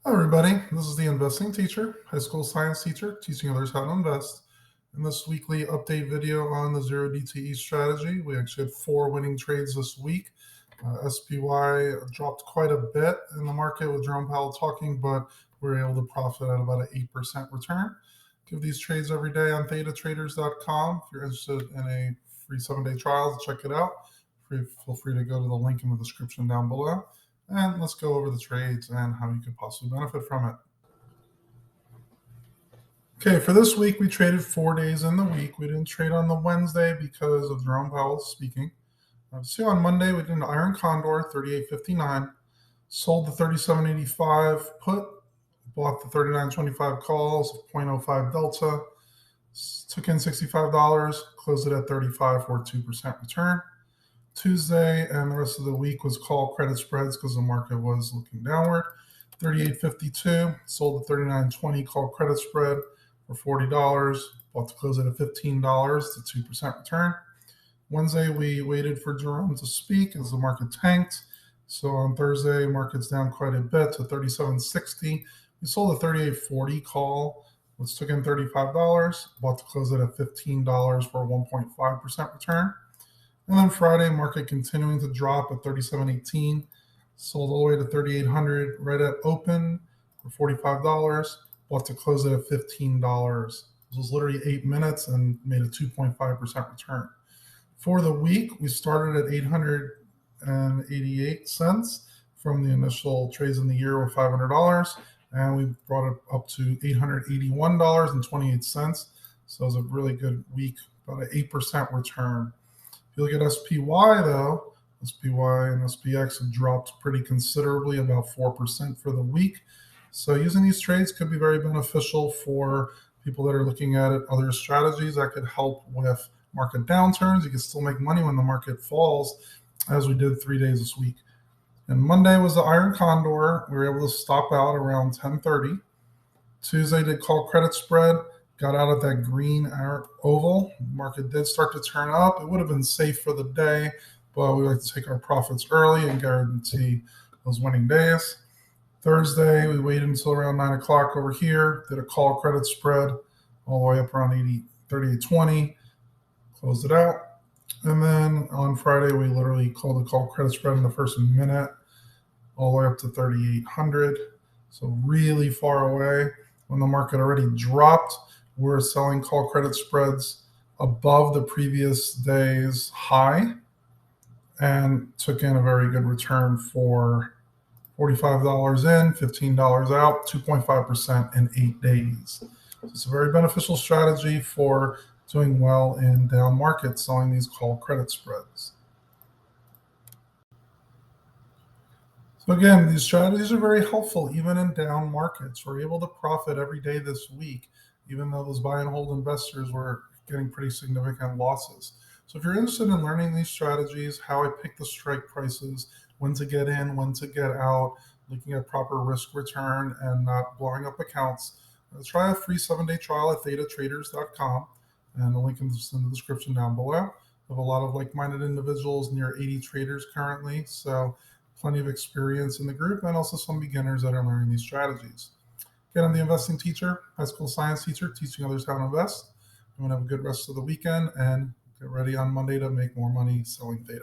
Hi, everybody. This is the investing teacher, high school science teacher, teaching others how to invest. In this weekly update video on the zero DTE strategy, we actually had four winning trades this week. SPY dropped quite a bit in the market with Jerome Powell talking, but we were able to profit at about an 8% return. Give these trades every day on thetatraders.com. If you're interested in a free 7-day trial, check it out. Feel free to go to the link in the description down below. And let's go over the trades and how you could possibly benefit from it. Okay, for this week, we traded 4 days in the week. We didn't trade on the Wednesday because of Jerome Powell speaking. See, on Monday, we did an Iron Condor, 38.59, sold the 37.85 put, bought the 39.25 calls, 0.05 delta, took in $65, closed it at 35 for a 2% return. Tuesday and the rest of the week was call credit spreads because the market was looking downward. 38.52, sold the 39.20 call credit spread for $40, bought to close it at $15, it's a 2% return. Wednesday, we waited for Jerome to speak as the market tanked. So on Thursday, market's down quite a bit to 37.60. We sold the 38.40 call, which took in $35, bought to close it at $15 for a 1.5% return. And then Friday, market continuing to drop at 37.18, sold all the way to 3800 right at open for $45, bought to close it at $15. This was literally 8 minutes and made a 2.5% return. For the week, we started at 888 cents from the initial trades in the year with $500, and we brought it up to $881.28. So it was a really good week, about an 8% return. If you look at SPY, though, SPY and SPX have dropped pretty considerably, about 4% for the week. So using these trades could be very beneficial for people that are looking at other strategies that could help with market downturns. You can still make money when the market falls, as we did 3 days this week. And Monday was the Iron Condor. We were able to stop out around 10:30. Tuesday did call credit spread. Got out at that green oval. Market did start to turn up. It would have been safe for the day, but we like to take our profits early and guarantee those winning days. Thursday, we waited until around 9 o'clock over here, did a call credit spread all the way up around 38.20, closed it out. And then on Friday, we literally called the call credit spread in the first minute, all the way up to 3800. So really far away. When the market already dropped, we're selling call credit spreads above the previous day's high and took in a very good return for $45 in, $15 out, 2.5% in 8 days. So it's a very beneficial strategy for doing well in down markets, selling these call credit spreads. So again, these strategies are very helpful even in down markets. We're able to profit every day this week, even though those buy and hold investors were getting pretty significant losses. So if you're interested in learning these strategies, how I pick the strike prices, when to get in, when to get out, looking at proper risk return and not blowing up accounts, try a free 7-day trial at thetatraders.com, and the link is in the description down below. We have a lot of like-minded individuals, near 80 traders currently, so plenty of experience in the group, and also some beginners that are learning these strategies. Again, I'm the investing teacher, high school science teacher, teaching others how to invest. I'm going to have a good rest of the weekend and get ready on Monday to make more money selling theta.